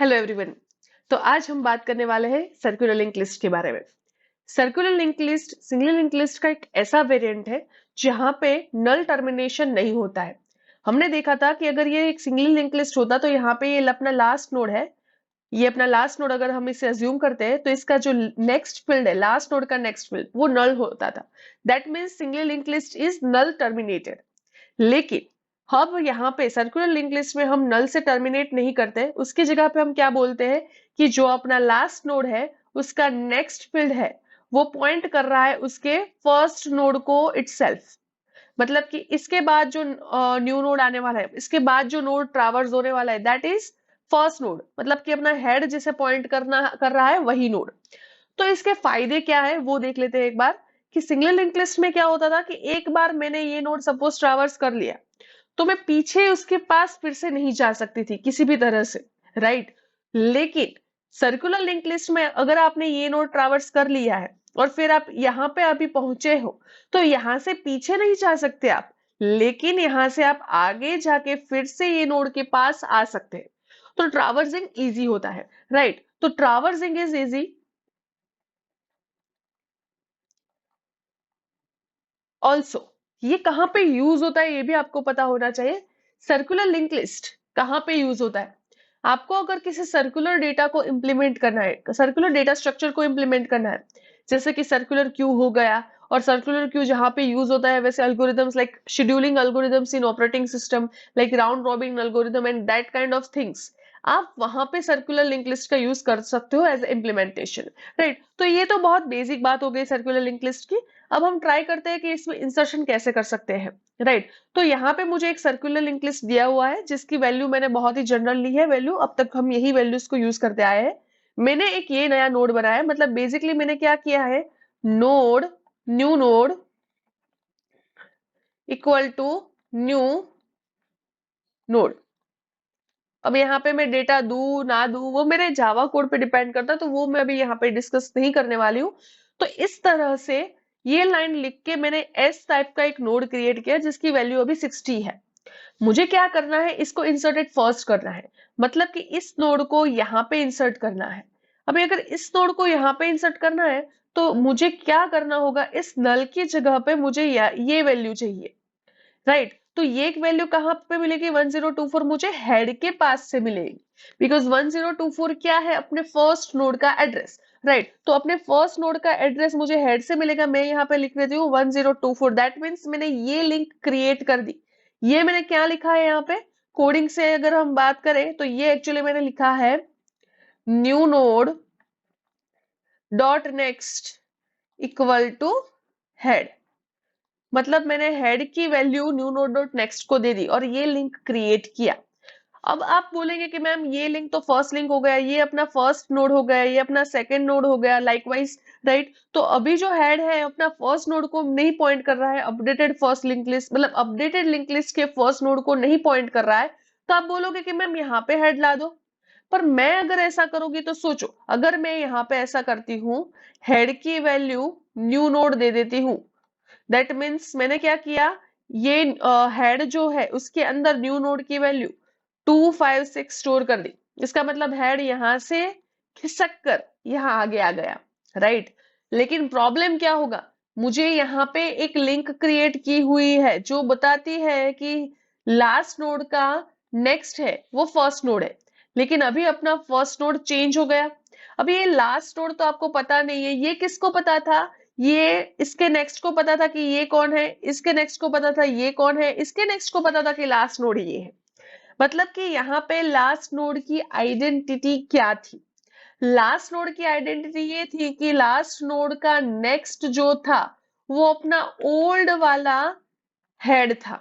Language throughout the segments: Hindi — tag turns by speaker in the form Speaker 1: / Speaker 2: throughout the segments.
Speaker 1: Hello everyone. तो आज हम बात करने वाले हैं सर्कुलर लिंक लिस्ट के बारे में। Circular link list single link list का एक ऐसा वेरिएंट है जहां पे नल टर्मिनेशन नहीं होता है। हमने देखा था कि अगर ये एक सिंगल लिंक लिस्ट होता तो यहाँ पे ये अपना लास्ट नोड है, ये अपना लास्ट नोड अगर हम इसे अज्यूम करते हैं तो इसका जो नेक्स्ट फील्ड है, लास्ट नोड का नेक्स्ट फील्ड वो नल होता था। That means single link list is null terminated. लेकिन अब यहाँ पे सर्कुलर लिंक लिस्ट में हम नल से टर्मिनेट नहीं करते, उसकी जगह पे हम क्या बोलते हैं कि जो अपना लास्ट नोड है उसका नेक्स्ट फील्ड है वो पॉइंट कर रहा है उसके फर्स्ट नोड को इटसेल्फ। मतलब कि इसके बाद जो न्यू नोड आने वाला है, इसके बाद जो नोड ट्रैवर्स होने वाला है दैट इज फर्स्ट नोड, मतलब कि अपना हेड जिसे पॉइंट करना कर रहा है वही नोड। तो इसके फायदे क्या है वो देख लेते हैं एक बार कि सिंगल लिंक लिस्ट में क्या होता था कि एक बार मैंने ये नोड सपोज ट्रैवर्स कर लिया तो मैं पीछे उसके पास फिर से नहीं जा सकती थी किसी भी तरह से, राइट। लेकिन सर्कुलर लिंक लिस्ट में अगर आपने ये नोड ट्रैवर्स कर लिया है और फिर आप यहाँ पे अभी पहुंचे हो तो यहाँ से पीछे नहीं जा सकते आप, लेकिन यहाँ से आप आगे जाके फिर से ये नोड के पास आ सकते हैं। तो ट्रैवर्सिंग इजी होता है, राइट। तो ट्रैवर्सिंग इज इजी। ऑल्सो ये कहाँ पे यूज होता है ये भी आपको पता होना चाहिए। सर्कुलर लिंक लिस्ट कहाँ पे यूज होता है? आपको अगर किसी सर्कुलर डेटा को इंप्लीमेंट करना है, सर्कुलर डेटा स्ट्रक्चर को इंप्लीमेंट करना है, जैसे कि सर्कुलर क्यू हो गया, और सर्कुलर क्यू जहाँ पे यूज होता है वैसे algorithms like scheduling algorithms in operating system, like round robin algorithm and that kind of things, आप वहां पे सर्कुलर लिंक लिस्ट का यूज कर सकते हो एज इम्प्लीमेंटेशन, राइट। तो ये तो बहुत बेसिक बात हो गई सर्कुलर लिंक लिस्ट की। अब हम ट्राई करते हैं कि इसमें इंसर्शन कैसे कर सकते हैं, राइट। तो यहाँ पे मुझे एक सर्कुलर लिंक लिस्ट दिया हुआ है जिसकी वैल्यू मैंने बहुत ही जनरल ली है वैल्यू, अब तक हम यही वैल्यूज को यूज करते आए हैं। मैंने एक ये नया नोड बनाया है, मतलब बेसिकली मैंने क्या किया है, node new node equal to new node. अब यहाँ पे मैं डेटा दू ना दू वो मेरे जावा कोड पे डिपेंड करता है, तो वो मैं अभी यहाँ पे डिस्कस नहीं करने वाली हूँ। तो इस तरह से ये लाइन लिख के मैंने एस टाइप का एक नोड क्रिएट किया जिसकी वैल्यू अभी 60 है। मुझे क्या करना है, इसको इंसर्टेड फर्स्ट करना है, मतलब कि इस नोड को यहाँ पे इंसर्ट करना है। अभी अगर इस नोड को यहाँ पे इंसर्ट करना है तो मुझे क्या करना होगा, इस नल की जगह पे मुझे ये वैल्यू चाहिए, राइट। तो ये एक वैल्यू कहाँ पे मिलेगी, 1024 मुझे हेड के पास से मिलेगी, बिकॉज 1024 क्या है, अपने फर्स्ट नोड का एड्रेस, राइट। तो अपने फर्स्ट नोड का एड्रेस मुझे हेड से मिलेगा, मैं यहाँ पे लिख देती हूँ 1024। दैट मीन्स मैंने ये लिंक क्रिएट कर दी। ये मैंने क्या लिखा है यहाँ पे, कोडिंग से अगर हम बात करें तो ये एक्चुअली मैंने लिखा है new node dot next equal to head. मतलब मैंने हेड की value new node dot next को दे दी और ये लिंक क्रिएट किया। अब आप बोलेंगे कि मैम ये लिंक तो फर्स्ट लिंक हो गया, ये अपना फर्स्ट नोड हो गया, ये अपना सेकंड नोड हो गया, लाइकवाइज, राइट। तो अभी जो हेड है अपना फर्स्ट नोड को नहीं पॉइंट कर रहा है, अपडेटेड फर्स्ट लिंक लिस्ट मतलब अपडेटेड लिंक लिस्ट के फर्स्ट नोड को नहीं पॉइंट कर रहा है। तो आप बोलोगे कि मैम यहाँ पे हेड ला दो। पर मैं अगर ऐसा करूंगी तो सोचो, अगर मैं यहाँ पे ऐसा करती हूँ, हेड की वैल्यू न्यू नोड दे देती हूँ, दैट मीन्स मैंने क्या किया, ये हेड जो है उसके अंदर न्यू नोड की वैल्यू 256 स्टोर कर दी। इसका मतलब हेड यहां से खिसक कर यहाँ आगे आ गया, राइट। लेकिन प्रॉब्लम क्या होगा, मुझे यहाँ पे एक लिंक क्रिएट की हुई है जो बताती है कि लास्ट नोड का नेक्स्ट है वो फर्स्ट नोड है, लेकिन अभी अपना फर्स्ट नोड चेंज हो गया। अभी ये लास्ट नोड तो आपको पता नहीं है, ये किसको पता था, ये इसके नेक्स्ट को पता था कि ये कौन है, इसके नेक्स्ट को पता था ये कौन है, इसके नेक्स्ट को पता था कि लास्ट नोड ये है। मतलब कि यहाँ पे लास्ट नोड की आइडेंटिटी क्या थी, लास्ट नोड की आइडेंटिटी ये थी कि लास्ट नोड का नेक्स्ट जो था वो अपना ओल्ड वाला हेड था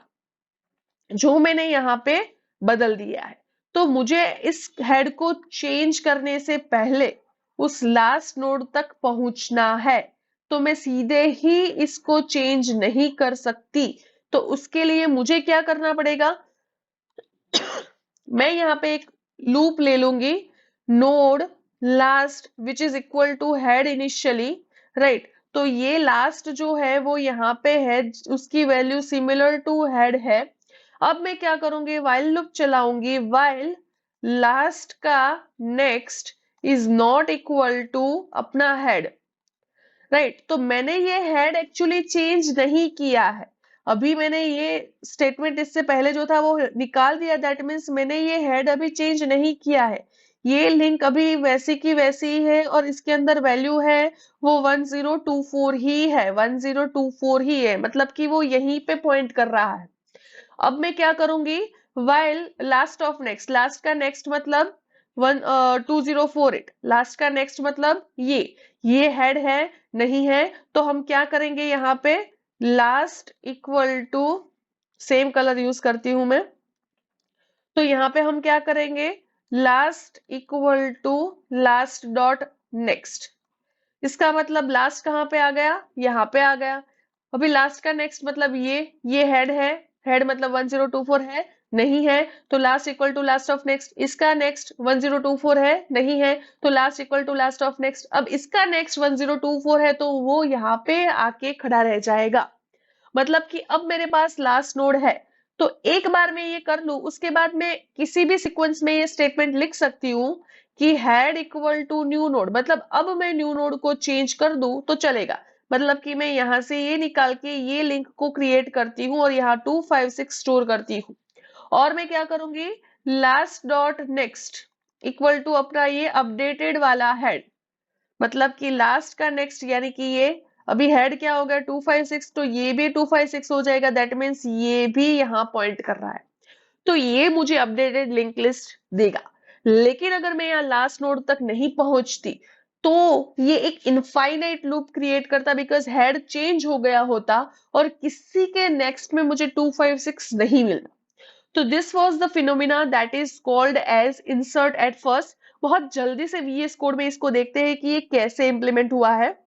Speaker 1: जो मैंने यहाँ पे बदल दिया है। तो मुझे इस हेड को चेंज करने से पहले उस लास्ट नोड तक पहुंचना है, तो मैं सीधे ही इसको चेंज नहीं कर सकती। तो उसके लिए मुझे क्या करना पड़ेगा, मैं यहाँ पे एक लूप ले लूंगी, node last which is equal to head initially, right. तो ये लास्ट जो है वो यहाँ पे है, उसकी वैल्यू सिमिलर टू हेड है। अब मैं क्या करूंगी, वाइल लूप चलाऊंगी, वाइल लास्ट का next is not equal to अपना हेड, राइट। तो मैंने ये हेड एक्चुअली चेंज नहीं किया है, अभी मैंने ये स्टेटमेंट इससे पहले जो था वो निकाल दिया, दैट मीन्स मैंने ये हेड अभी चेंज नहीं किया है, ये लिंक अभी वैसी की वैसी ही है और इसके अंदर वैल्यू है वो 1024 ही है, 1024 ही है, मतलब कि वो यहीं पे पॉइंट कर रहा है। अब मैं क्या करूंगी, while last of next, last का नेक्स्ट मतलब 2048, लास्ट का नेक्स्ट मतलब ये हेड है नहीं है, तो हम क्या करेंगे यहाँ पे last equal to, same colour use करती हूं मैं, तो यहाँ पे हम क्या करेंगे last equal to last dot next, इसका मतलब लास्ट कहाँ पे आ गया, यहाँ पे आ गया। अभी लास्ट का नेक्स्ट मतलब ये हेड है, हेड मतलब 1024 है नहीं है, तो last equal to last of next, इसका नेक्स्ट 1024 है नहीं है, तो last equal to last of next. अब इसका नेक्स्ट 1024 है तो वो यहाँ पे आके खड़ा रह जाएगा, मतलब कि अब मेरे पास लास्ट नोड है। तो एक बार मैं ये कर लूं, उसके बाद मैं किसी भी सीक्वेंस में ये स्टेटमेंट लिख सकती हूँ कि head equal to new node, मतलब अब मैं न्यू नोड को चेंज कर दूं तो चलेगा, मतलब कि मैं यहां से ये निकाल के ये लिंक को क्रिएट करती हूँ और यहाँ 256 स्टोर करती हूँ, और मैं क्या करूंगी last dot next equal to अपना ये अपडेटेड वाला हेड, मतलब कि लास्ट का नेक्स्ट यानी कि ये अभी हेड क्या हो गया 256, तो ये भी 256 हो जाएगा, दैट मीन्स ये भी यहाँ पॉइंट कर रहा है, तो ये मुझे अपडेटेड लिंक लिस्ट देगा। लेकिन अगर मैं यहाँ लास्ट नोड तक नहीं पहुंचती तो ये एक इनफाइनाइट लूप क्रिएट करता, बिकॉज हेड चेंज हो गया होता और किसी के नेक्स्ट में मुझे 256 नहीं मिलता। तो this was the phenomena that is called as insert at first. बहुत जल्दी से VS कोड में इसको देखते हैं कि ये कैसे इंप्लीमेंट हुआ है।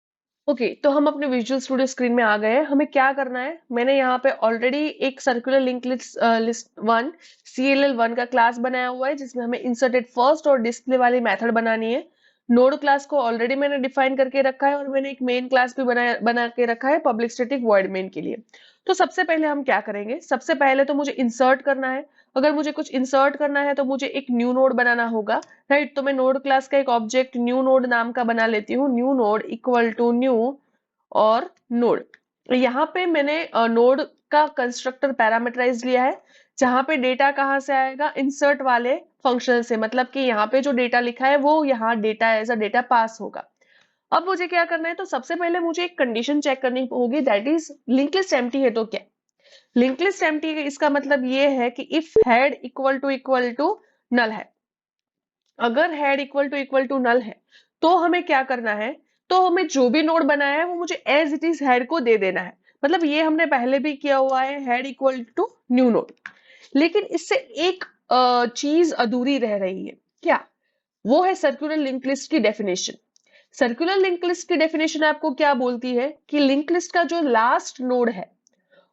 Speaker 1: ओके तो हम अपने विजुअल स्टूडियो स्क्रीन में आ गए हैं, हमें क्या करना है, मैंने यहाँ पे ऑलरेडी एक circular link list one CLL1 का क्लास बनाया हुआ है जिसमें हमें इंसर्टेड फर्स्ट और डिस्प्ले वाली मेथड बनानी है। नोड क्लास को ऑलरेडी मैंने डिफाइन करके रखा है और मैंने एक मेन क्लास भी बना के रखा है पब्लिक स्टैटिक वॉइड मेन के लिए। तो सबसे पहले हम क्या करेंगे, सबसे पहले तो मुझे इंसर्ट करना है, अगर मुझे कुछ इंसर्ट करना है तो मुझे एक न्यू नोड बनाना होगा, राइट। तो मैं नोड क्लास का एक ऑब्जेक्ट न्यू नोड नाम का बना लेती हूँ, new node equal to new और नोड। यहाँ पे मैंने नोड का कंस्ट्रक्टर पैरामीटराइज लिया है, जहां पे डेटा कहाँ से आएगा इंसर्ट वाले फंक्शन से, मतलब कि यहाँ पे जो डेटा लिखा है वो यहाँ data as a data pass होगा। अब मुझे क्या करना है, तो सबसे पहले मुझे एक कंडीशन चेक करनी होगी, that is link list empty है तो क्या, लिंक लिस्ट एम्प्टी है इसका मतलब ये है कि if head equal to null है, अगर हेड इक्वल टू नल है तो हमें क्या करना है, तो हमें जो भी नोड बनाया है वो मुझे एज इट इज हेड को दे देना है, मतलब ये हमने पहले भी किया हुआ है head equal to new node. लेकिन इससे एक चीज अधूरी रह रही है, क्या, वो है सर्कुलर लिंक लिस्ट की डेफिनेशन। सर्कुलर लिंक लिस्ट की डेफिनेशन आपको क्या बोलती है कि लिंक लिस्ट का जो लास्ट नोड है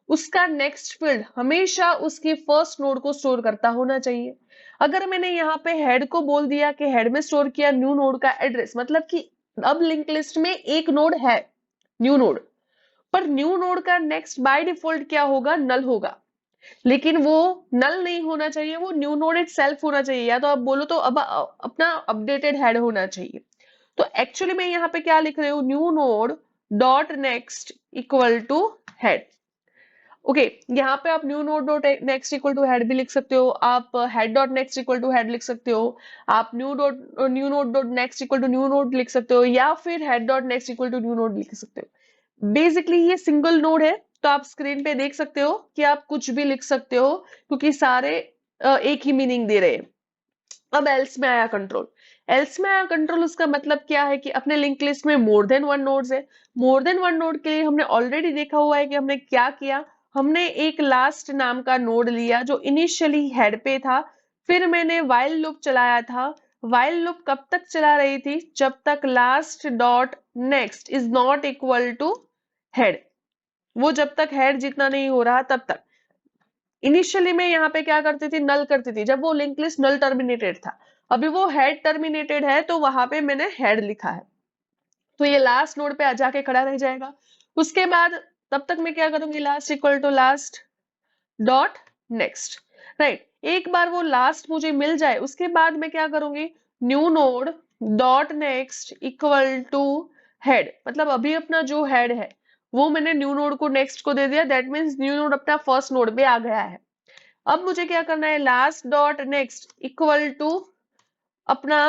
Speaker 1: उसका नेक्स्ट फील्ड हमेशा उसकी फर्स्ट नोड को स्टोर करता होना चाहिए। अगर मैंने यहाँ पे हेड को बोल दिया कि हेड में स्टोर किया न्यू नोड का एड्रेस, मतलब कि अब लिंक लिस्ट में एक नोड है न्यू नोड, पर न्यू नोड का नेक्स्ट बाय डिफॉल्ट क्या होगा, नल होगा, लेकिन वो नल नहीं होना चाहिए, वो न्यू नोड इट सेल्फ होना चाहिए, या तो आप बोलो तो अब अपना अपडेटेड हेड होना चाहिए। तो एक्चुअली मैं यहाँ पे क्या लिख रही हूँ, new node dot next equal to head. Okay यहाँ पे आप new node dot next equal to head भी लिख सकते हो, आप head dot next equal to head लिख सकते हो, आप new node dot next equal to new node लिख सकते हो, या फिर head dot next equal to new node लिख सकते हो। बेसिकली ये सिंगल नोड है, तो आप स्क्रीन पे देख सकते हो कि आप कुछ भी लिख सकते हो क्योंकि सारे एक ही मीनिंग दे रहे हैं। अब एल्स में आया कंट्रोल, एल्स में आया कंट्रोल उसका मतलब क्या है कि अपने लिंक लिस्ट में मोर देन वन नोड्स है, मोर देन वन नोड के लिए हमने ऑलरेडी देखा हुआ है कि हमने क्या किया, हमने एक लास्ट नाम का नोड लिया जो इनिशियली हेड पे था, फिर मैंने वाइल लूप चलाया था, वाइल लूप कब तक चला रही थी, जब तक last dot next is not equal to head, वो जब तक हेड जितना नहीं हो रहा तब तक। इनिशियली मैं यहाँ पे क्या करती थी, नल करती थी जब वो लिंक लिस्ट नल टर्मिनेटेड था, अभी वो हेड टर्मिनेटेड है तो वहां पे मैंने हेड लिखा है, तो ये लास्ट नोड पे जाके खड़ा रह जाएगा। उसके बाद तब तक मैं क्या करूंगी, last equal to last dot next, right. एक बार वो लास्ट मुझे मिल जाए उसके बाद मैं क्या करूंगी, new node dot next equal to head, मतलब अभी अपना जो हेड है वो मैंने न्यू नोड को नेक्स्ट को दे दिया, दैट मीन्स न्यू नोड अपना फर्स्ट नोड पे आ गया है। अब मुझे क्या करना है, last dot next equal to अपना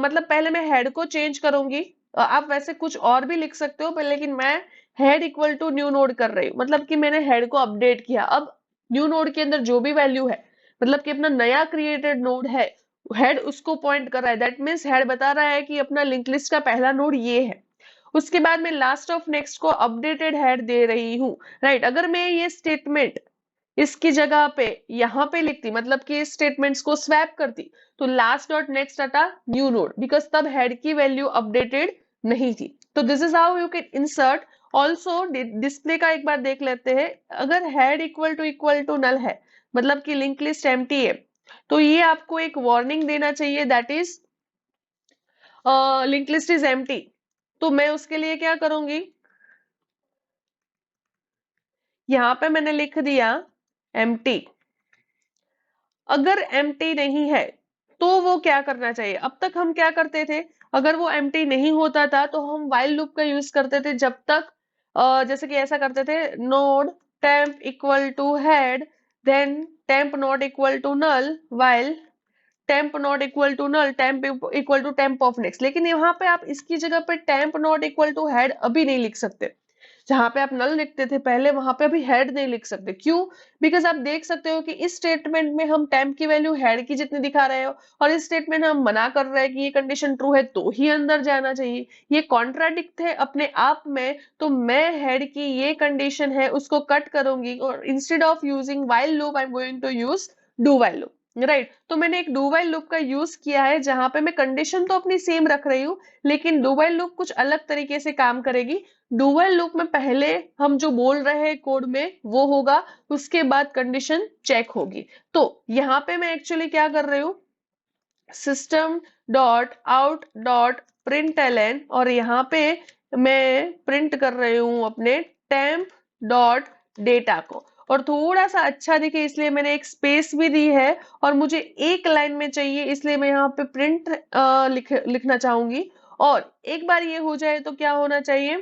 Speaker 1: मतलब पहले मैं हेड को चेंज करूंगी। आप वैसे कुछ और भी लिख सकते हो पर लेकिन मैं head equal to new node कर रही हूँ, मतलब कि मैंने हेड को अपडेट किया। अब न्यू नोड के अंदर जो भी वैल्यू है, मतलब कि अपना नया क्रिएटेड नोड है, हेड उसको पॉइंट कर रहा है, दैट मीन्स हेड बता रहा है कि अपना लिंक लिस्ट का पहला नोड ये है। उसके बाद मैं लास्ट ऑफ नेक्स्ट को अपडेटेड हेड दे रही हूँ, राइट। अगर मैं ये स्टेटमेंट इसकी जगह पे यहाँ पे लिखती, मतलब कि इस स्टेटमेंट्स को स्वैप करती, तो लास्ट डॉट नेक्स्ट आता न्यू नोड, बिकॉज तब हेड की वैल्यू अपडेटेड नहीं थी। तो this is how you can insert. Also display का एक बार देख लेते हैं। अगर हेड इक्वल टू नल है, मतलब कि लिंक लिस्ट एम्प्टी है, तो ये आपको एक वार्निंग देना चाहिए, that is link list is empty. तो मैं उसके लिए क्या करूंगी, यहाँ पे मैंने लिख दिया एम्प्टी। अगर एम्प्टी नहीं है तो वो क्या करना चाहिए, अब तक हम क्या करते थे, अगर वो एम्प्टी नहीं होता था तो हम व्हाइल लूप का यूज करते थे, जब तक जैसे कि ऐसा करते थे, node temp equal to head, then temp not equal to null, while temp not equal to null, temp equal to temp of next. लेकिन यहाँ पे आप इसकी जगह पे temp not equal to head अभी नहीं लिख सकते। जहां पे आप नल लिखते थे पहले, वहां पे अभी हेड नहीं लिख सकते। क्यों? बिकॉज आप देख सकते हो कि इस स्टेटमेंट में हम टेम्प की वैल्यू हेड की जितनी दिखा रहे हो, और इस स्टेटमेंट में हम मना कर रहे हैं कि ये कंडीशन ट्रू है तो ही अंदर जाना चाहिए। ये कॉन्ट्राडिक्ट है अपने आप में। तो मैं हेड की ये कंडीशन है उसको कट करूंगी, और instead of using while loop I am going to use do while loop, right. तो मैंने एक डू व्हाइल लूप का यूज किया है, जहां पे मैं कंडीशन तो अपनी सेम रख रही हूँ, लेकिन डू व्हाइल लूप कुछ अलग तरीके से काम करेगी। डू व्हाइल लूप में पहले हम जो बोल रहे हैं कोड में वो होगा, उसके बाद कंडीशन चेक होगी। तो यहाँ पे मैं एक्चुअली क्या कर रही हूँ, system dot out dot println, और यहाँ पे मैं प्रिंट कर रही हूँ अपने टेम्प डॉट डेटा को। और थोड़ा सा अच्छा दिखे इसलिए मैंने एक स्पेस भी दी है, और मुझे एक लाइन में चाहिए इसलिए मैं यहाँ पे प्रिंट लिखना चाहूंगी। और एक बार ये हो जाए तो क्या होना चाहिए,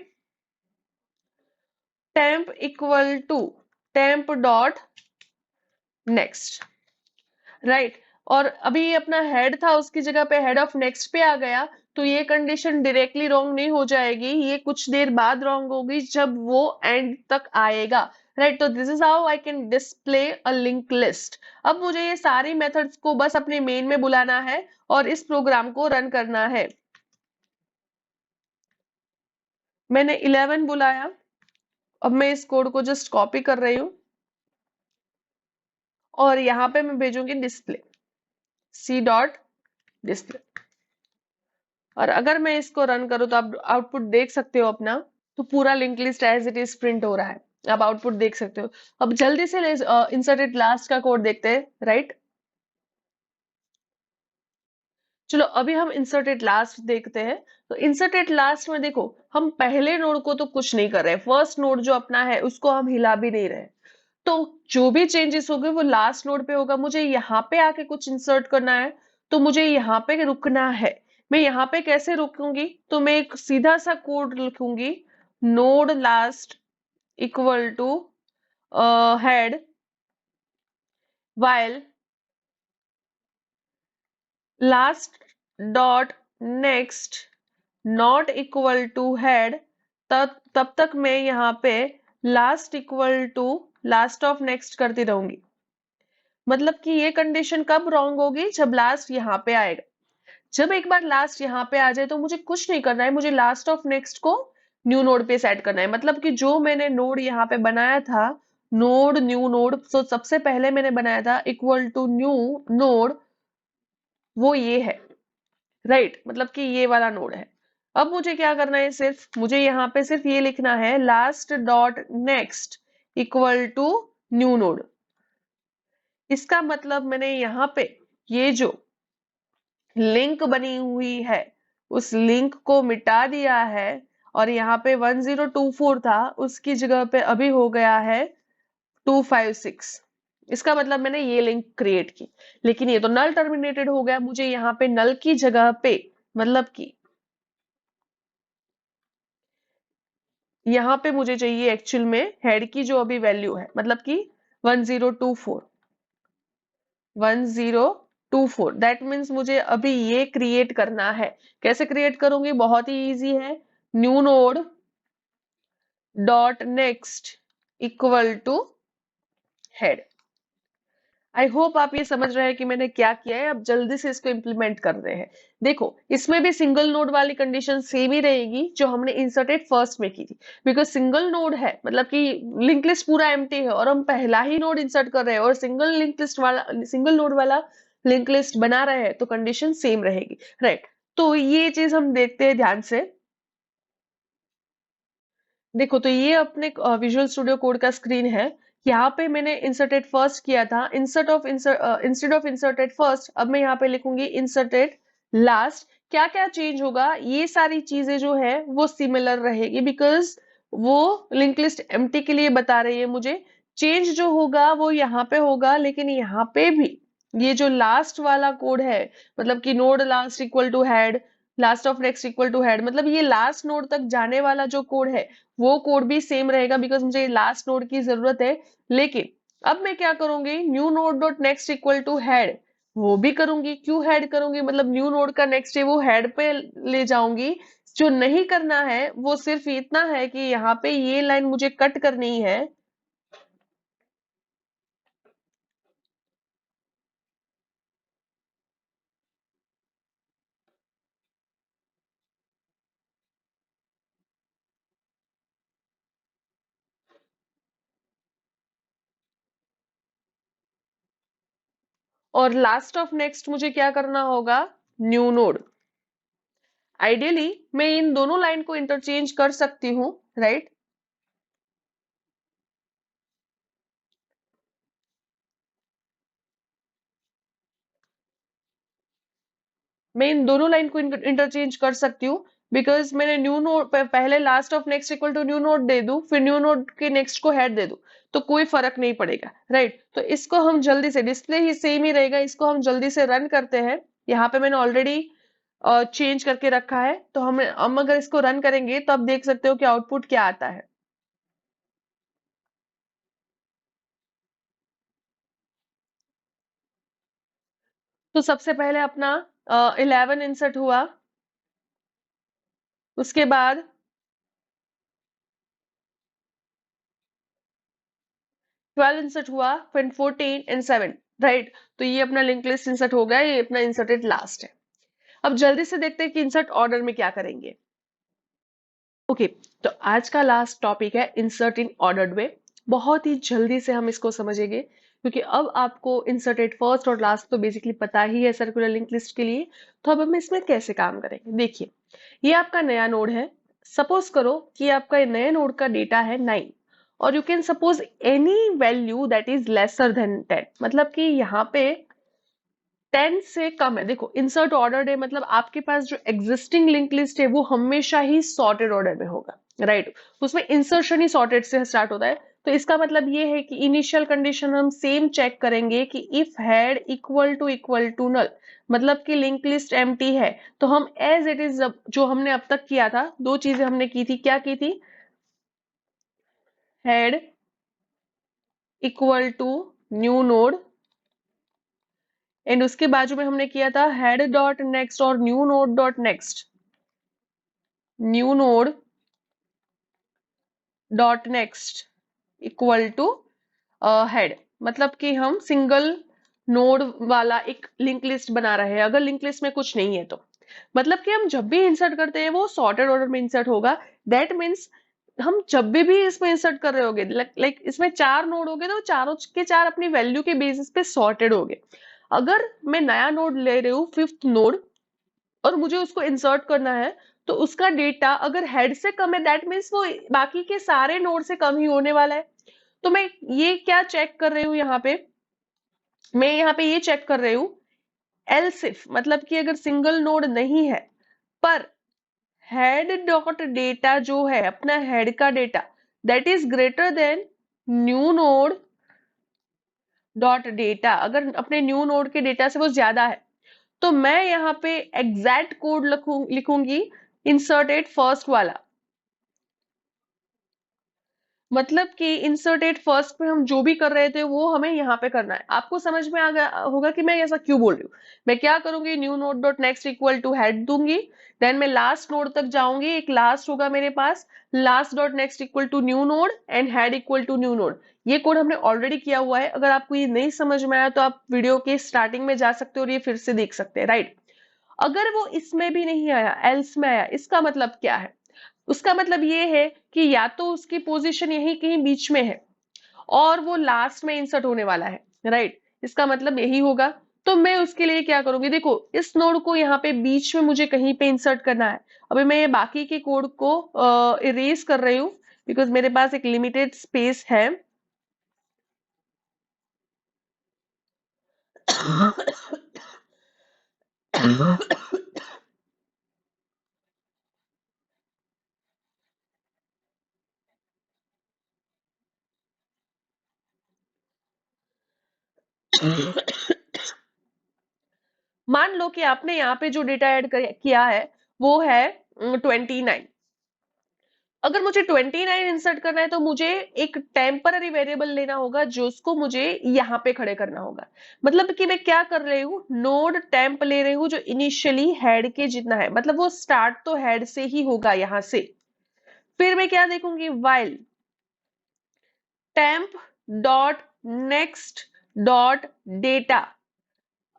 Speaker 1: temp equal to temp dot next, right. और अभी ये अपना हेड था, उसकी जगह पे हेड ऑफ नेक्स्ट पे आ गया, तो ये कंडीशन डायरेक्टली रॉन्ग नहीं हो जाएगी, ये कुछ देर बाद रॉन्ग होगी जब वो एंड तक आएगा, राइट। तो this is how I can display a link list. अब मुझे ये सारी मेथड्स को बस अपने मेन में बुलाना है और इस प्रोग्राम को रन करना है। मैंने 11 बुलाया, अब मैं इस कोड को जस्ट कॉपी कर रही हूँ और यहाँ पे मैं भेजूंगी डिस्प्ले, सी डॉट डिस्प्ले। और अगर मैं इसको रन करूँ तो आप आउटपुट देख सकते हो अपना, तो पूरा link list as it is print हो रहा है, आप आउटपुट देख सकते हो। अब जल्दी से इंसर्टेड लास्ट का कोड देखते हैं, राइट। चलो अभी हम इंसर्टेड लास्ट देखते हैं। तो इंसर्टेड लास्ट में देखो, हम पहले नोड को तो कुछ नहीं कर रहे, फर्स्ट नोड जो अपना है उसको हम हिला भी नहीं रहे। तो जो भी चेंजेस होंगे वो लास्ट नोड पे होगा। मुझे यहाँ पे आके कुछ इंसर्ट करना है तो मुझे यहाँ पे रुकना है। मैं यहाँ पे कैसे रुकूंगी, तो मैं एक सीधा सा कोड लिखूंगी, node last equal to head while last dot next not equal to head, तब तक मैं यहाँ पे last equal to last of next करती रहूंगी। मतलब कि ये कंडीशन कब रॉन्ग होगी, जब लास्ट यहाँ पे आएगा। जब एक बार लास्ट यहाँ पे आ जाए तो मुझे कुछ नहीं करना है, मुझे लास्ट ऑफ नेक्स्ट को न्यू नोड पे सेट करना है। मतलब कि जो मैंने नोड यहाँ पे बनाया था, नोड न्यू नोड, तो सबसे पहले मैंने बनाया था इक्वल टू न्यू नोड, वो ये है, राइट। मतलब कि ये वाला नोड है। अब मुझे क्या करना है, सिर्फ मुझे यहाँ पे सिर्फ ये लिखना है, last dot next equal to new node. इसका मतलब मैंने यहाँ पे ये जो लिंक बनी हुई है उस लिंक को मिटा दिया है, और यहाँ पे 1024 था उसकी जगह पे अभी हो गया है 256, इसका मतलब मैंने ये लिंक क्रिएट की, लेकिन ये तो नल टर्मिनेटेड हो गया। मुझे यहाँ पे नल की जगह पे, मतलब कि यहाँ पे मुझे चाहिए एक्चुअल में हेड की जो अभी वैल्यू है, मतलब कि 1024, 1024। दैट मीन्स मुझे अभी ये क्रिएट करना है। कैसे क्रिएट करूंगी? बहुत ही इजी है। New node dot next equal to head. I hope आप ये समझ रहे हैं कि मैंने क्या किया है। अब जल्दी से इसको इम्प्लीमेंट कर रहे हैं। देखो, इसमें भी सिंगल नोड वाली कंडीशन सेम ही रहेगी जो हमने इंसर्टेड फर्स्ट में की थी। बिकॉज सिंगल नोड है, मतलब कि लिंक लिस्ट पूरा एम्प्टी है और हम पहला ही नोड इंसर्ट कर रहे हैं और सिंगल नोड वाला लिंक लिस्ट बना रहे हैं, तो कंडीशन सेम रहेगी, राइट? तो ये चीज हम देखते हैं ध्यान से। देखो, तो ये अपने विजुअल स्टूडियो कोड का स्क्रीन है। यहाँ पे मैंने इंसर्टेड फर्स्ट किया था। इंस्टेड ऑफ इंसर्टेड फर्स्ट, अब मैं यहाँ पे लिखूंगी इंसर्टेड लास्ट। क्या क्या चेंज होगा? ये सारी चीजें जो है वो सिमिलर रहेगी, बिकॉज वो लिंक लिस्ट एम्प्टी के लिए बता रही है मुझे। चेंज जो होगा वो यहाँ पे होगा, लेकिन यहाँ पे भी ये जो लास्ट वाला कोड है, मतलब कि node last equal to head, last of next equal to head, मतलब ये लास्ट नोड तक जाने वाला जो कोड है वो कोड भी सेम रहेगा, बिकॉज मुझे लास्ट नोड की जरूरत है। लेकिन अब मैं क्या करूंगी? New node dot next equal to head, वो भी करूंगी। क्यों हेड करूंगी? मतलब न्यू नोड का नेक्स्ट है वो हेड पे ले जाऊंगी। जो नहीं करना है वो सिर्फ इतना है कि यहाँ पे ये लाइन मुझे कट करनी है। और लास्ट ऑफ नेक्स्ट मुझे क्या करना होगा? New node. आइडियली मैं इन दोनों लाइन को इंटरचेंज कर सकती हूँ, राइट? मैं इन दोनों लाइन को इंटरचेंज कर सकती हूँ, बिकॉज मैंने न्यू नोड पहले last of next equal to new node दे दूं, फिर न्यू नोड के नेक्स्ट को हेड दे दूं, तो कोई फर्क नहीं पड़ेगा, राइट? तो इसको हम जल्दी से, डिस्प्ले ही सेम ही रहेगा, इसको हम जल्दी से रन करते हैं। यहाँ पे मैंने ऑलरेडी चेंज करके रखा है, तो हम अगर इसको रन करेंगे तो आप देख सकते हो कि आउटपुट क्या आता है। तो सबसे पहले अपना 11 इंसर्ट हुआ, उसके बाद 12 इंसर्ट हुआ, फिर 14 एंड 7, राइट? तो ये अपना लिंक लिस्ट इंसर्ट हो गया, ये अपना इंसर्टेड लास्ट है। अब जल्दी से देखते हैं कि इंसर्ट ऑर्डर में क्या करेंगे। ओके, तो आज का लास्ट टॉपिक है इंसर्ट इन ऑर्डर्ड वे। बहुत ही जल्दी से हम इसको समझेंगे, क्योंकि अब आपको इंसर्टेड फर्स्ट और लास्ट तो बेसिकली पता ही है सर्कुलर लिंक लिस्ट के लिए। तो अब हम इसमें कैसे काम करेंगे? देखिए, ये आपका नया नोड है। सपोज करो कि आपका ये नए नोड का डेटा है 9, और you can suppose any value that is lesser then 10, मतलब कि यहाँ पे 10 से कम है। देखो, इंसर्ट ऑर्डर है, मतलब आपके पास जो एग्जिस्टिंग लिंक लिस्ट है वो हमेशा ही सॉर्टेड ऑर्डर में होगा, राइट? उसमें इंसर्शन ही सॉर्टेड से स्टार्ट होता है। तो इसका मतलब ये है कि इनिशियल कंडीशन हम सेम चेक करेंगे कि if head equal to null, मतलब कि लिंक लिस्ट एम्प्टी है, तो हम एज इट इज जो हमने अब तक किया था, दो चीजें हमने की थी। क्या की थी? Head equal to new node, and उसके बाजू में हमने किया था हेड डॉट नेक्स्ट और new node dot next, new node dot next equal to head, मतलब कि हम सिंगल नोड वाला एक लिंक लिस्ट बना रहे हैं, अगर लिंक लिस्ट में कुछ नहीं है तो। मतलब कि हम जब भी इंसर्ट करते हैं वो सॉर्टेड ऑर्डर में इंसर्ट होगा। दैट मीन्स हम जब भी इसमें इंसर्ट कर रहे होगे, लाइक इसमें 4 नोड होंगे, तो चारों के चार अपनी वैल्यू के बेसिस पे सॉर्टेड होंगे। अगर मैं नया नोड ले रही हूँ, फिफ्थ नोड, और मुझे उसको इंसर्ट करना है, तो उसका डेटा अगर हेड से कम है, दैट मीन्स वो बाकी के सारे नोड से कम ही होने वाला है। तो मैं ये क्या चेक कर रही हूँ यहाँ पे? मैं यहाँ पे ये चेक कर रही हूँ एल्स इफ, मतलब कि अगर सिंगल नोड नहीं है पर हेड डॉट डेटा जो है अपना हेड का data that is greater than new node dot data, अगर अपने न्यू नोड के डेटा से वो ज्यादा है, तो मैं यहाँ पे एग्जैक्ट कोड लिखूंगी इंसर्टेड फर्स्ट वाला। मतलब कि इंसर्टेड फर्स्ट में हम जो भी कर रहे थे वो हमें यहाँ पे करना है। आपको समझ में आ गया होगा कि मैं ऐसा क्यों बोल रही हूँ। मैं क्या करूंगी, new node dot next equal to head दूंगी, देन मैं लास्ट नोड तक जाऊंगी, एक लास्ट होगा मेरे पास, last dot next equal to new node and head equal to new node. ये कोड हमने ऑलरेडी किया हुआ है। अगर आपको ये नहीं समझ में आया तो आप वीडियो के स्टार्टिंग में जा सकते हो और ये फिर से देख सकते हैं, राइट। अगर वो इसमें भी नहीं आया, एल्स में आया, इसका मतलब क्या है? उसका मतलब ये है कि या तो उसकी पोजीशन यही कहीं बीच में है और वो लास्ट में इंसर्ट होने वाला है, राइट। इसका मतलब यही होगा। तो मैं उसके लिए क्या करूंगी, देखो इस नोड को यहाँ पे बीच में मुझे कहीं पे इंसर्ट करना है। अभी मैं ये बाकी के कोड को इरेज कर रही हूँ बिकॉज मेरे पास एक लिमिटेड स्पेस है। मान लो कि आपने यहाँ पे जो डेटा ऐड किया है वो है 29। अगर मुझे 29 इंसर्ट करना है तो मुझे एक टेम्पररी वेरिएबल लेना होगा जो उसको मुझे यहाँ पे खड़े करना होगा। मतलब कि मैं क्या कर रही हूँ, नोड टेम्प ले रही हूँ जो इनिशियली हेड के जितना है, मतलब वो स्टार्ट तो हेड से ही होगा यहाँ से। फिर मैं क्या देखूंगी, while temp dot next dot data.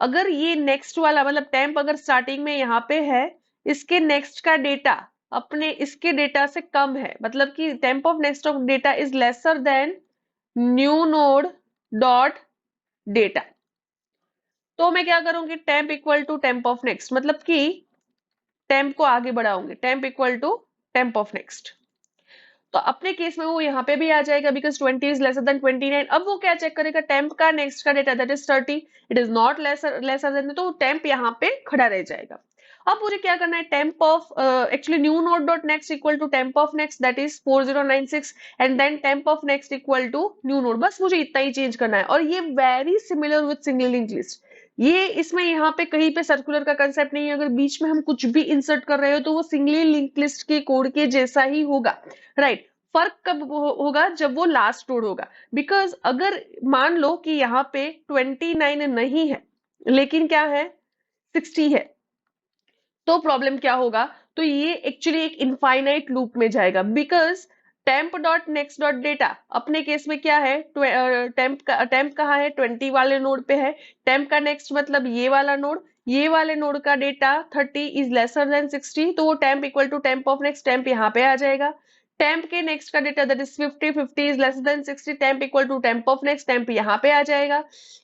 Speaker 1: अगर ये नेक्स्ट वाला मतलब टेम्प अगर स्टार्टिंग में यहाँ पे है, इसके नेक्स्ट का डेटा अपने इसके डेटा से कम है, मतलब कि temp of next of data is lesser than new node dot data, तो मैं क्या करूंगी, temp equal to temp of next, मतलब कि टेम्प को आगे बढ़ाऊंगी, temp equal to temp of next. तो अपने केस में वो यहाँ पे भी आ जाएगा बिकॉज 20 इज लेसर देन 29। अब वो क्या चेक करेगा, टेम्प का नेक्स्ट का data that is 30, it is not lesser lesser than, तो टेम्प यहाँ पे खड़ा रह जाएगा। अब मुझे क्या करना है, temp of actually new node dot next equal to temp of next that is 4096 and then temp of next equal to new node. बस मुझे इतना ही चेंज करना है और ये very similar with single linked list. ये इसमें यहाँ पे कहीं पे सर्कुलर का कंसेप्ट नहीं है। अगर बीच में हम कुछ भी इंसर्ट कर रहे हो तो वो सिंगली लिंक लिस्ट के कोड के जैसा ही होगा, राइट। फर्क कब होगा, जब वो लास्ट नोड होगा। बिकॉज अगर मान लो कि यहाँ पे 29 नहीं है लेकिन क्या है, 60 है, तो प्रॉब्लम क्या होगा, तो ये एक्चुअली एक इनफाइनाइट लूप में जाएगा। Because temp dot next dot data अपने केस में क्या है, टेम्प कहाँ है, 20 वाले नोड पे है। टेम्प का नेक्स्ट मतलब ये वाला नोड, ये वाले नोड का डेटा 30 इज लेसर देन 60, तो वो temp equal to temp of next, temp यहाँ पे आ जाएगा। टेम्प के नेक्स्ट का data that is 50, 50 is lesser than 60, temp equal to temp of next, temp यहाँ पे आ जाएगा।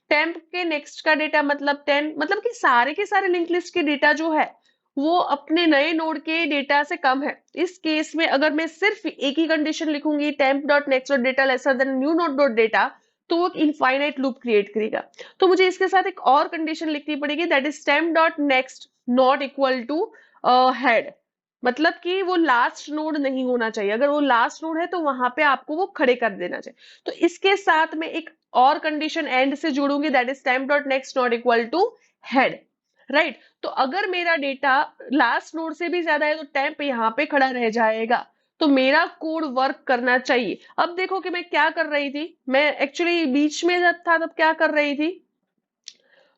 Speaker 1: टेम्प के नेक्स्ट का डेटा मतलब 10, मतलब कि सारे के सारे लिंक लिस्ट के डेटा जो है वो अपने नए नोड के डेटा से कम है। इस केस में अगर मैं सिर्फ एक ही कंडीशन लिखूंगी, temp dot next dot data laser than new node dot data, तो वो इनफाइनाइट लूप क्रिएट करेगा। तो मुझे इसके साथ एक और कंडीशन लिखनी पड़ेगी that is temp dot next not equal to head, मतलब कि वो लास्ट नोड नहीं होना चाहिए। अगर वो लास्ट नोड है तो वहां पे आपको वो खड़े कर देना चाहिए। तो इसके साथ में एक और कंडीशन एंड से जोड़ूंगी that is temp dot next not equal to head, right. तो अगर मेरा डेटा लास्ट नोड से भी ज्यादा है तो टेम्प यहाँ पे खड़ा रह जाएगा, तो मेरा कोड वर्क करना चाहिए। अब देखो कि मैं क्या कर रही थी, मैं एक्चुअली बीच में जब था तब क्या कर रही थी,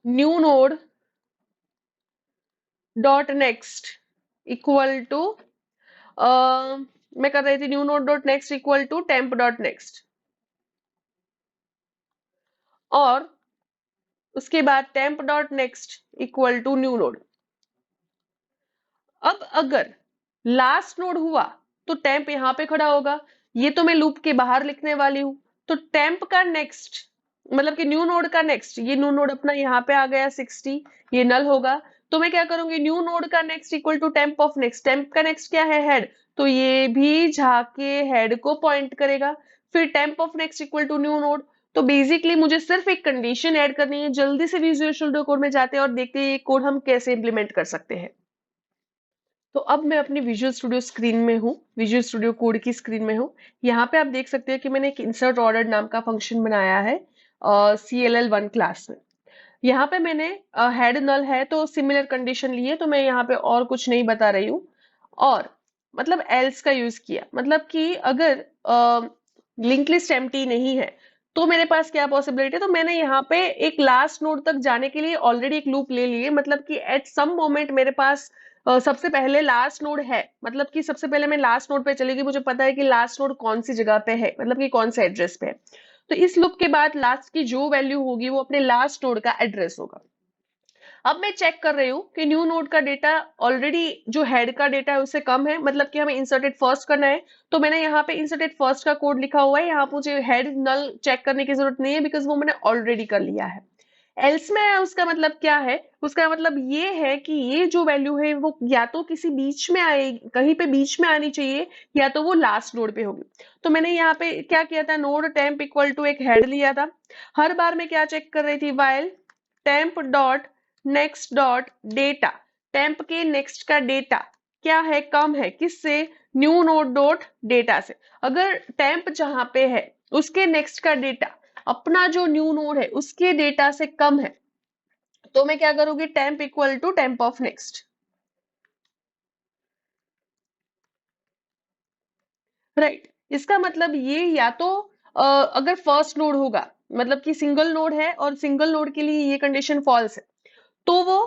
Speaker 1: new node dot next equal to मैं कर रही थी new node dot next equal to temp dot next, और उसके बाद temp dot next equal to new node. अब अगर लास्ट नोड हुआ तो टेम्प यहाँ पे खड़ा होगा, ये तो मैं लूप के बाहर लिखने वाली हूं। तो टेम्प का नेक्स्ट मतलब कि न्यू नोड का नेक्स्ट, ये न्यू नोड अपना यहाँ पे आ गया 60, ये नल होगा। तो मैं क्या करूंगी, न्यू नोड का next equal to temp of next, temp का नेक्स्ट क्या है, हेड, तो ये भी जाके हेड को पॉइंट करेगा। फिर temp of next equal to new node. तो बेसिकली मुझे सिर्फ एक कंडीशन ऐड करनी है। जल्दी से विजुअल स्टूडियो कोड में जाते हैं और देखते हैं ये कोड हम कैसे इंप्लीमेंट कर सकते हैं। तो अब मैं अपनी विजुअल स्टूडियो स्क्रीन में हूँ, विजुअल स्टूडियो कोड की स्क्रीन में हूँ। यहाँ पे आप देख सकते हैं कि मैंने एक इंसर्ट ऑर्डर नाम का फंक्शन बनाया है। CLL1 क्लास में। यहाँ पे मैंने हेड नल है तो सिमिलर कंडीशन ली है, तो मैं यहाँ पे और कुछ नहीं बता रही हूँ। और मतलब एल्स का यूज किया, मतलब कि अगर लिंक लिस्ट एम्प्टी नहीं है तो मेरे पास क्या पॉसिबिलिटी है, तो मैंने यहाँ पे एक लास्ट नोड तक जाने के लिए ऑलरेडी एक लूप ले लिए, मतलब कि एट सम मोमेंट मेरे पास सबसे पहले लास्ट नोड है, मतलब कि सबसे पहले मैं लास्ट नोड पे चलेगी, मुझे पता है कि लास्ट नोड कौन सी जगह पे है, मतलब कि कौन से एड्रेस पे है। तो इस लूप के बाद लास्ट की जो वैल्यू होगी वो अपने लास्ट नोड का एड्रेस होगा। अब मैं चेक कर रही हूँ कि न्यू नोड का डेटा ऑलरेडी जो हेड का डेटा है उससे कम है, मतलब कि हमें इंसर्टेड फर्स्ट करना है। तो मैंने यहाँ पे इंसर्टेड फर्स्ट का कोड लिखा हुआ है, यहाँ मुझे हेड नल चेक करने की जरूरत नहीं है बिकॉज वो मैंने ऑलरेडी कर लिया है। एल्स में उसका मतलब क्या है, उसका मतलब ये है कि ये जो वैल्यू है वो या तो किसी बीच में आएगी, कहीं पे बीच में आनी चाहिए, या तो वो लास्ट नोड पे होगी। तो मैंने यहाँ पे क्या किया था, नोड टेम्प इक्वल टू एक हेड लिया था। हर बार मैं क्या चेक कर रही थी, while temp dot next dot data, temp के नेक्स्ट का डेटा क्या है, कम है, किससे, न्यू नोड डॉट डेटा से। अगर टेम्प जहां पे है उसके नेक्स्ट का डेटा अपना जो न्यू नोड है उसके डेटा से कम है, तो मैं क्या करूंगी, temp equal to temp of next, right. इसका मतलब ये या तो अगर फर्स्ट नोड होगा, मतलब कि सिंगल नोड है और सिंगल नोड के लिए ये कंडीशन फॉल्स है, तो वो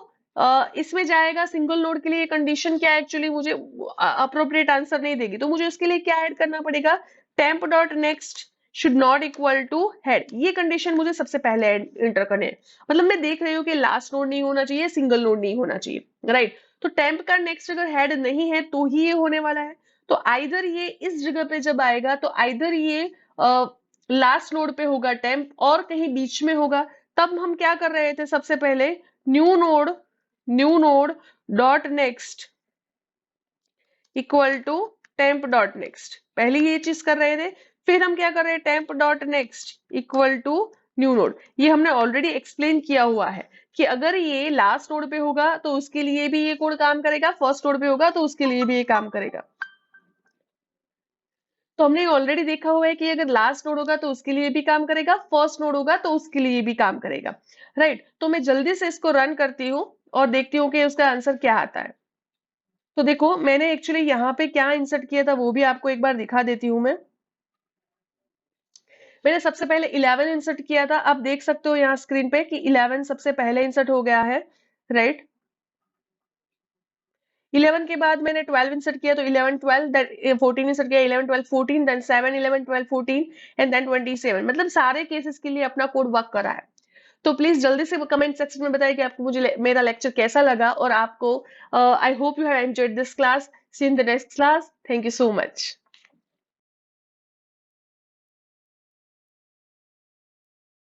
Speaker 1: इसमें जाएगा। सिंगल नोड के लिए कंडीशन क्या है, एक्चुअली मुझे अप्रोप्रिएट आंसर नहीं देगी, तो मुझे उसके लिए क्या ऐड करना पड़ेगा, temp dot next should not equal to head, ये कंडीशन मुझे सबसे पहले एंटर करने हैं। मतलब मैं देख रही हूँ कि लास्ट नोड नहीं होना चाहिए, सिंगल नोड नहीं होना चाहिए, राइट। तो टेम्प का नेक्स्ट अगर हेड नहीं है तो ही ये होने वाला है। तो आइदर ये इस जगह पे जब आएगा तो आइदर ये लास्ट नोड पे होगा टेम्प, और कहीं बीच में होगा। तब हम क्या कर रहे थे, सबसे पहले new node dot next equal to temp dot next, पहले ये चीज कर रहे थे। फिर हम क्या कर रहे हैं, temp dot next equal to new node. ये हमने ऑलरेडी एक्सप्लेन किया हुआ है कि अगर ये लास्ट नोड पे होगा तो उसके लिए भी ये कोड काम करेगा, फर्स्ट नोड पे होगा तो उसके लिए भी ये काम करेगा। तो हमने ऑलरेडी देखा हुआ है कि अगर लास्ट नोड होगा तो उसके लिए भी काम करेगा, फर्स्ट नोड होगा तो उसके लिए भी काम करेगा, राइट। तो मैं जल्दी से इसको रन करती हूँ और देखती हूँ कि उसका आंसर क्या आता है। तो देखो मैंने एक्चुअली यहाँ पे क्या इंसर्ट किया था वो भी आपको एक बार दिखा देती हूँ मैं। मैंने सबसे पहले 11 इंसर्ट किया था, आप देख सकते हो यहाँ स्क्रीन पे कि 11 सबसे पहले इंसर्ट हो गया है, राइट। 11 के बाद मैंने 12 इंसर्ट किया, तो 11 12 देन 14 इंसर्ट किया, 11 12 14 देन 7 11 12 14 एंड देन 27, मतलब सारे केसेस के लिए अपना कोड वर्क करा है। तो प्लीज जल्दी से कमेंट सेक्शन में बताइए कि आपको मुझे मेरा लेक्चर कैसा लगा, और आपको I hope you have enjoyed this class. See in the next class, thank you so much.